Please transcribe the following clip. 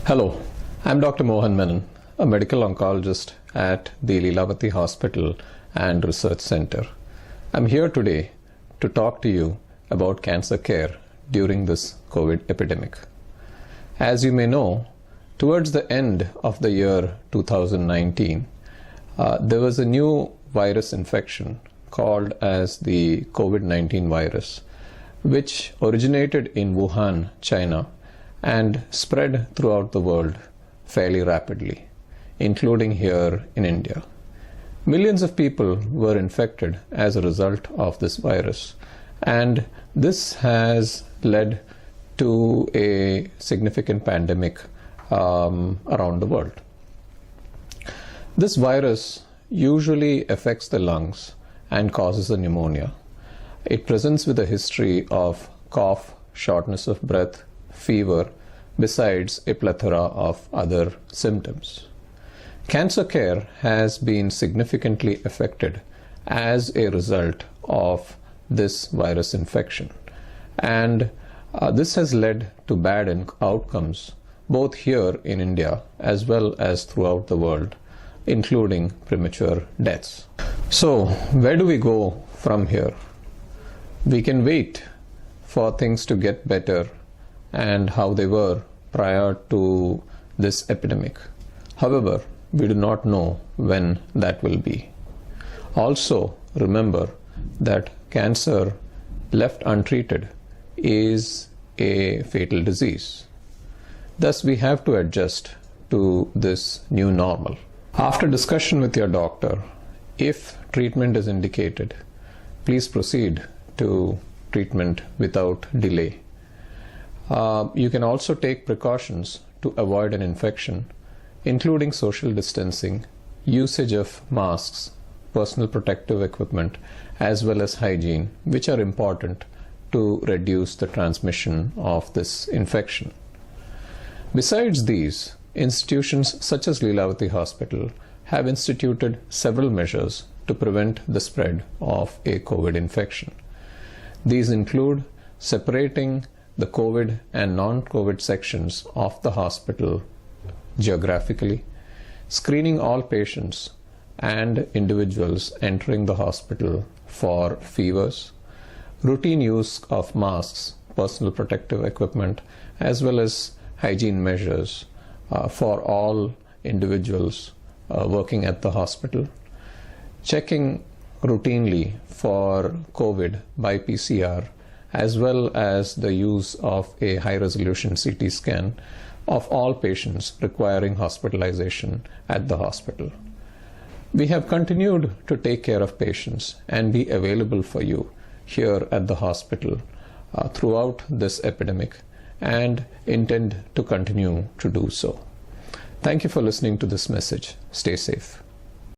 Hello, I'm Dr. Mohan Menon, a medical oncologist at the Lilavati Hospital and Research Center. I'm here today to talk to you about cancer care during this COVID epidemic. As you may know, towards the end of the year 2019, there was a new virus infection called as the COVID-19 virus, which originated in Wuhan, China, and spread throughout the world fairly rapidly, including here in India. Millions of people were infected as a result of this virus, and this has led to a significant pandemic around the world. This virus usually affects the lungs and causes a pneumonia. It presents with a history of cough, shortness of breath, fever, besides a plethora of other symptoms. Cancer care has been significantly affected as a result of this virus infection, and this has led to bad outcomes both here in India as well as throughout the world, including premature deaths. So, where do we go from here? We can wait for things to get better and how they were prior to this epidemic. However, we do not know when that will be. Also, remember that cancer left untreated is a fatal disease. Thus, we have to adjust to this new normal. After discussion with your doctor, if treatment is indicated, please proceed to treatment without delay. You can also take precautions to avoid an infection, including social distancing, usage of masks, personal protective equipment, as well as hygiene, which are important to reduce the transmission of this infection. Besides these, institutions such as Lilavati Hospital have instituted several measures to prevent the spread of a COVID infection. These include separating the COVID and non-COVID sections of the hospital geographically, screening all patients and individuals entering the hospital for fevers, routine use of masks, personal protective equipment, as well as hygiene measures for all individuals working at the hospital, checking routinely for COVID by PCR, as well as the use of a high-resolution CT scan of all patients requiring hospitalization at the hospital. We have continued to take care of patients and be available for you here at the hospital throughout this epidemic and intend to continue to do so. Thank you for listening to this message. Stay safe.